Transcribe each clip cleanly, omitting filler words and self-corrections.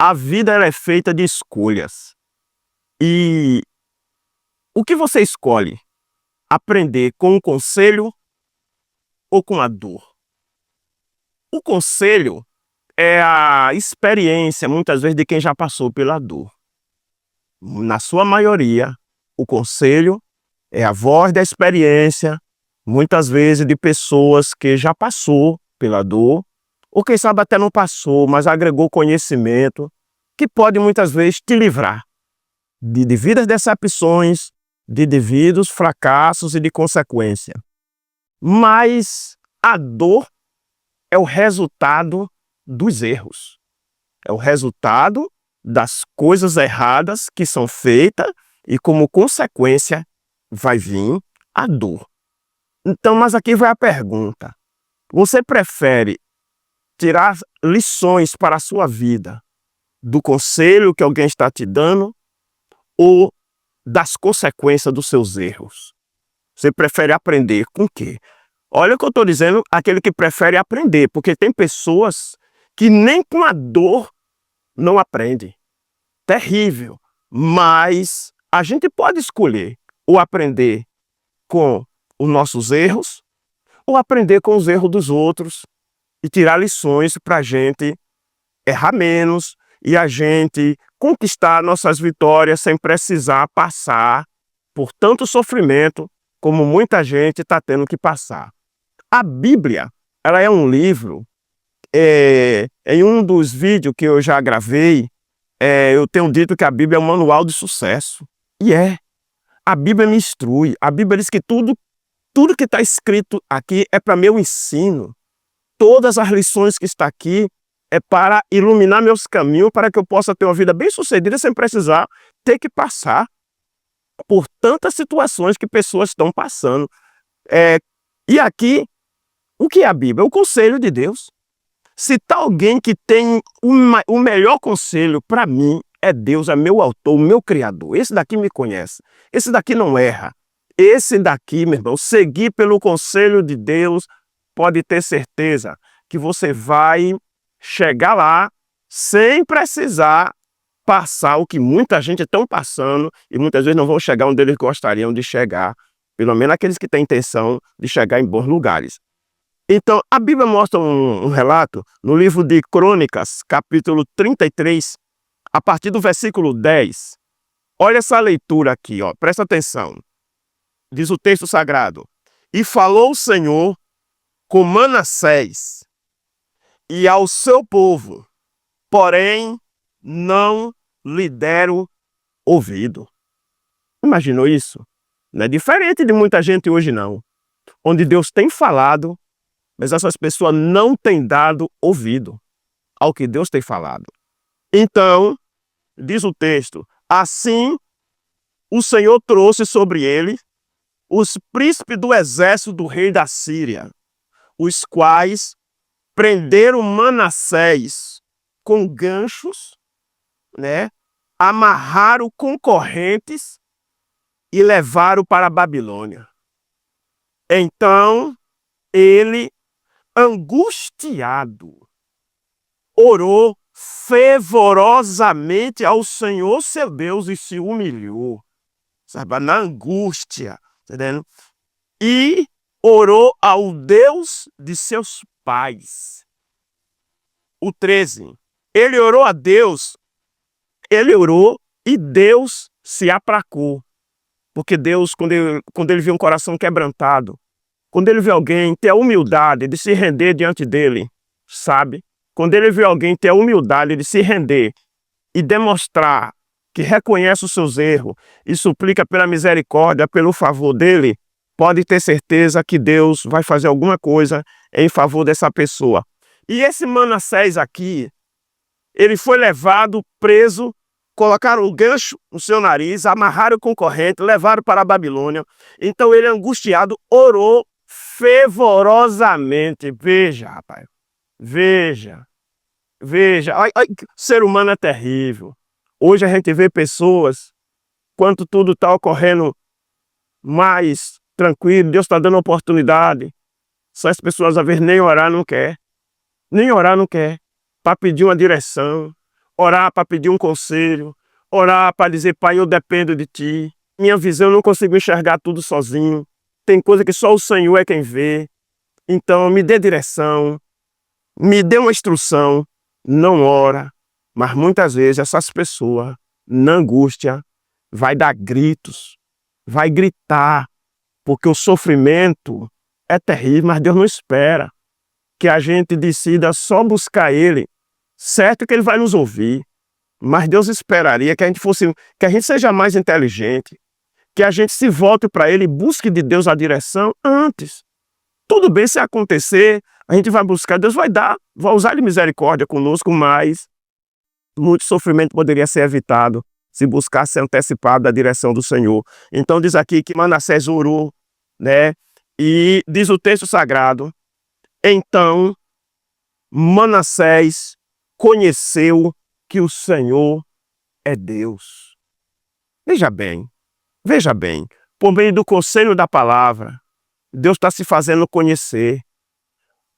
A vida ela é feita de escolhas. E o que você escolhe? Aprender com o conselho ou com a dor? O conselho é a experiência, muitas vezes, de quem já passou pela dor. Na sua maioria, o conselho é a voz da experiência, muitas vezes de pessoas que já passou pela dor, ou quem sabe até não passou, mas agregou conhecimento, que pode muitas vezes te livrar de devidas decepções, de devidos fracassos e de consequência. Mas a dor é o resultado dos erros. É o resultado das coisas erradas que são feitas e, como consequência, vai vir a dor. Então, mas aqui vai a pergunta. Você prefere tirar lições para a sua vida do conselho que alguém está te dando ou das consequências dos seus erros? Você prefere aprender com o quê? Olha o que eu estou dizendo, aquele que prefere aprender, porque tem pessoas que nem com a dor não aprendem. Terrível. Mas a gente pode escolher ou aprender com os nossos erros ou aprender com os erros dos outros e tirar lições para a gente errar menos e a gente conquistar nossas vitórias sem precisar passar por tanto sofrimento como muita gente está tendo que passar. A Bíblia, ela é um livro, em um dos vídeos que eu já gravei, eu tenho dito que a Bíblia é um manual de sucesso. E a Bíblia me instrui, a Bíblia diz que tudo que está escrito aqui é para meu ensino. Todas as lições que está aqui é para iluminar meus caminhos, para que eu possa ter uma vida bem-sucedida sem precisar ter que passar por tantas situações que pessoas estão passando. E aqui, o que é a Bíblia? É o conselho de Deus. Se está alguém que tem o melhor conselho para mim, é Deus, é meu autor, o meu criador. Esse daqui me conhece. Esse daqui não erra. Esse daqui, meu irmão, seguir pelo conselho de Deus, pode ter certeza que você vai chegar lá sem precisar passar o que muita gente está passando e muitas vezes não vão chegar onde eles gostariam de chegar, pelo menos aqueles que têm intenção de chegar em bons lugares. Então, a Bíblia mostra um relato no livro de Crônicas, capítulo 33, a partir do versículo 10. Olha essa leitura aqui, ó, presta atenção. Diz o texto sagrado: E falou o Senhor com Manassés e ao seu povo, porém não lhe deram ouvido. Imaginou isso? Não é diferente de muita gente hoje, não. Onde Deus tem falado, mas essas pessoas não têm dado ouvido ao que Deus tem falado. Então, diz o texto, assim o Senhor trouxe sobre ele os príncipes do exército do rei da Síria, os quais prenderam Manassés com ganchos, amarraram com correntes e levaram para a Babilônia. Então, ele, angustiado, orou fervorosamente ao Senhor seu Deus e se humilhou, sabe, na angústia, entendendo? E orou ao Deus de seus pais. O 13. Ele orou a Deus, ele orou e Deus se aplacou. Porque Deus, quando ele vê um coração quebrantado, quando ele vê alguém ter a humildade de se render diante dele, sabe? Quando ele vê alguém ter a humildade de se render e demonstrar que reconhece os seus erros e suplica pela misericórdia, pelo favor dele, pode ter certeza que Deus vai fazer alguma coisa em favor dessa pessoa. E esse Manassés aqui, ele foi levado, preso, colocaram o gancho no seu nariz, amarraram com corrente, levaram para a Babilônia. Então ele, angustiado, orou fervorosamente. Veja, rapaz, veja. Ai, ser humano é terrível. Hoje a gente vê pessoas, quando tudo está ocorrendo mais tranquilo, Deus está dando oportunidade, só as pessoas, às vezes, nem orar não quer. Nem orar não quer, para pedir uma direção. orar para pedir um conselho, orar para dizer, Pai, eu dependo de Ti. Minha visão, eu não consigo enxergar tudo sozinho. Tem coisa que só o Senhor é quem vê. Então, me dê direção, me dê uma instrução. Não ora. Mas muitas vezes essas pessoas, na angústia, vai dar gritos, vai gritar, porque o sofrimento é terrível, mas Deus não espera que a gente decida só buscar Ele. Certo que Ele vai nos ouvir, mas Deus esperaria que a gente seja mais inteligente, que a gente se volte para Ele e busque de Deus a direção antes. Tudo bem se acontecer, a gente vai buscar, Deus vai usar de misericórdia conosco, mas muito sofrimento poderia ser evitado se buscasse ser antecipado da direção do Senhor. Então diz aqui que Manassés orou, né? E diz o texto sagrado, então Manassés conheceu que o Senhor é Deus. Veja bem, por meio do conselho da palavra, Deus está se fazendo conhecer.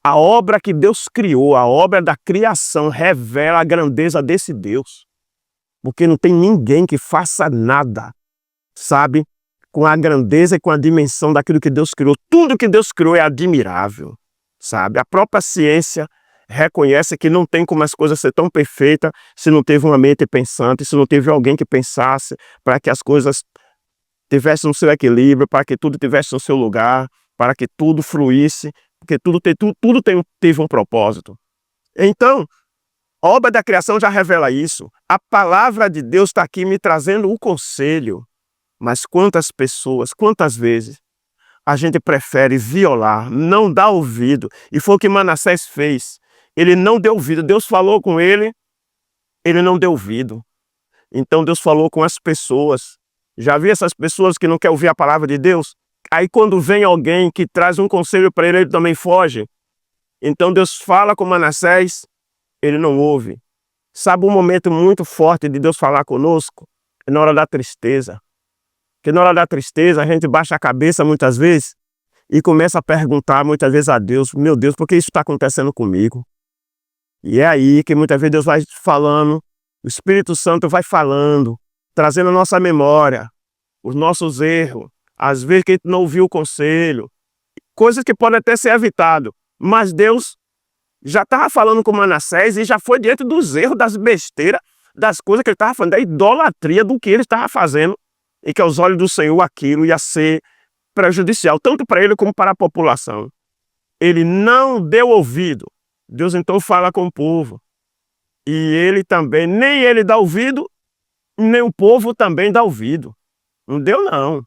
A obra que Deus criou, a obra da criação, revela a grandeza desse Deus. Porque não tem ninguém que faça nada, sabe, com a grandeza e com a dimensão daquilo que Deus criou. Tudo que Deus criou é admirável, sabe? A própria ciência reconhece que não tem como as coisas ser tão perfeitas se não teve uma mente pensante, se não teve alguém que pensasse para que as coisas tivessem no seu equilíbrio, para que tudo tivesse no seu lugar, para que tudo fluísse, porque tudo teve um propósito. Então, a obra da criação já revela isso. A palavra de Deus está aqui me trazendo o conselho. Mas quantas pessoas, quantas vezes a gente prefere violar, não dar ouvido. E foi o que Manassés fez. Ele não deu ouvido. Deus falou com ele, ele não deu ouvido. Então Deus falou com as pessoas. Já viu essas pessoas que não querem ouvir a palavra de Deus? Aí quando vem alguém que traz um conselho para ele, ele também foge. Então Deus fala com Manassés, ele não ouve. Sabe um momento muito forte de Deus falar conosco? É na hora da tristeza. Porque na hora da tristeza a gente baixa a cabeça muitas vezes e começa a perguntar muitas vezes a Deus, meu Deus, por que isso está acontecendo comigo? E é aí que muitas vezes Deus vai falando, o Espírito Santo vai falando, trazendo a nossa memória, os nossos erros, às vezes que a gente não ouviu o conselho, coisas que podem até ser evitado, mas Deus já estava falando com Manassés e já foi diante dos erros, das besteiras, das coisas que ele estava fazendo, da idolatria do que ele estava fazendo, e que aos olhos do Senhor aquilo ia ser prejudicial, tanto para ele como para a população. Ele não deu ouvido. Deus então fala com o povo. E ele também, nem ele dá ouvido, nem o povo também dá ouvido. Não deu não.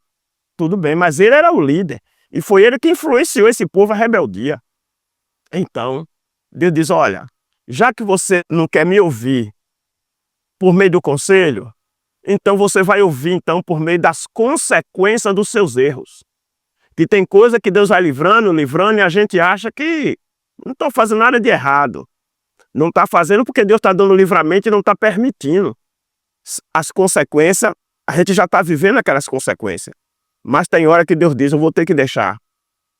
Tudo bem, mas ele era o líder. E foi ele que influenciou esse povo à rebeldia. Então, Deus diz, olha, já que você não quer me ouvir por meio do conselho, então você vai ouvir então por meio das consequências dos seus erros. Que tem coisa que Deus vai livrando, e a gente acha que não estou fazendo nada de errado. Não está fazendo porque Deus está dando livramento e não está permitindo. As consequências, a gente já está vivendo aquelas consequências. Mas tem hora que Deus diz, eu vou ter que deixar.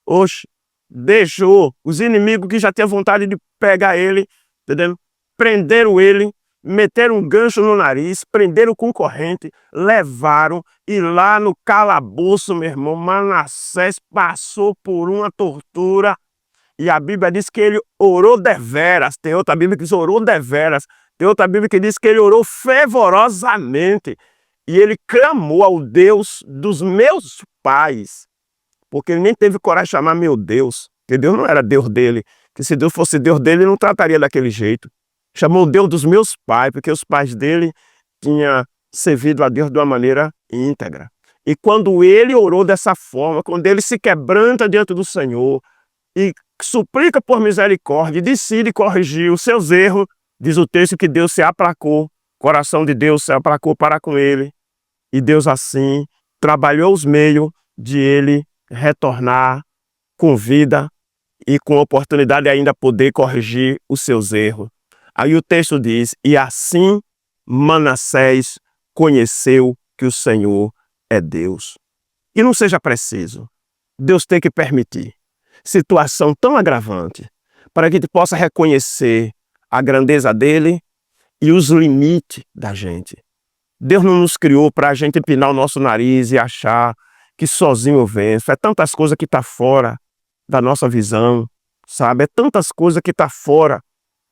Oxe, deixou. Os inimigos que já tinham vontade de pegar ele, entendeu? Prenderam ele, meteram um gancho no nariz, prenderam com corrente, levaram, e lá no calabouço, meu irmão, Manassés passou por uma tortura, e a Bíblia diz que ele orou deveras, tem outra Bíblia que diz orou deveras, tem outra Bíblia que diz que ele orou fervorosamente, e ele clamou ao Deus dos meus pais, porque ele nem teve coragem de chamar meu Deus, porque Deus não era Deus dele, que se Deus fosse Deus dele, ele não trataria daquele jeito. Chamou o Deus dos meus pais, porque os pais dele tinham servido a Deus de uma maneira íntegra. E quando ele orou dessa forma, quando ele se quebranta diante do Senhor e suplica por misericórdia, decide corrigir os seus erros, diz o texto que Deus se aplacou, o coração de Deus se aplacou para com ele. E Deus assim trabalhou os meios de ele retornar com vida e com oportunidade de ainda poder corrigir os seus erros. Aí o texto diz, e assim Manassés conheceu que o Senhor é Deus. E não seja preciso, Deus tem que permitir situação tão agravante para que a gente possa reconhecer a grandeza dele e os limites da gente. Deus não nos criou para a gente empinar o nosso nariz e achar que sozinho eu venço. É tantas coisas que tá fora da nossa visão, sabe? É tantas coisas que tá fora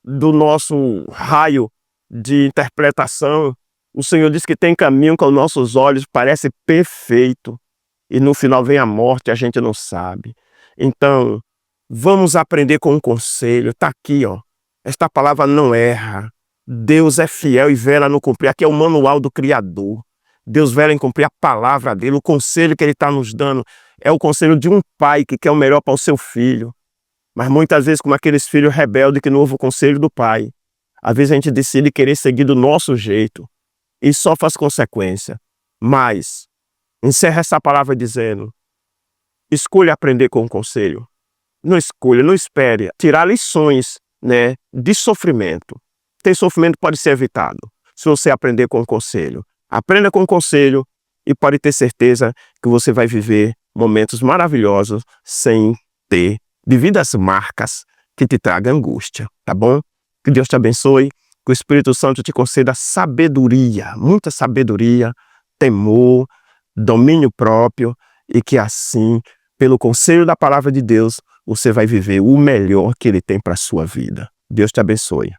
do nosso raio de interpretação. O Senhor diz que tem caminho que aos nossos olhos parece perfeito e no final vem a morte e a gente não sabe. Então, vamos aprender com um conselho. Está aqui, ó. Esta palavra não erra. Deus é fiel e vela no cumprir. Aqui é o manual do Criador. Deus vela em cumprir a palavra dele. O conselho que ele está nos dando é o conselho de um pai que quer o melhor para o seu filho. Mas muitas vezes, como aqueles filhos rebeldes que não ouvem o conselho do pai, às vezes a gente decide querer seguir do nosso jeito e só faz consequência. Mas, encerra essa palavra dizendo, escolha aprender com o conselho. Não escolha, não espere tirar lições, né, de sofrimento. Ter sofrimento pode ser evitado se você aprender com o conselho. Aprenda com o conselho e pode ter certeza que você vai viver momentos maravilhosos sem ter vivido as marcas que te tragam angústia, tá bom? Que Deus te abençoe, que o Espírito Santo te conceda sabedoria, muita sabedoria, temor, domínio próprio e que assim, pelo conselho da palavra de Deus, você vai viver o melhor que Ele tem para a sua vida. Deus te abençoe.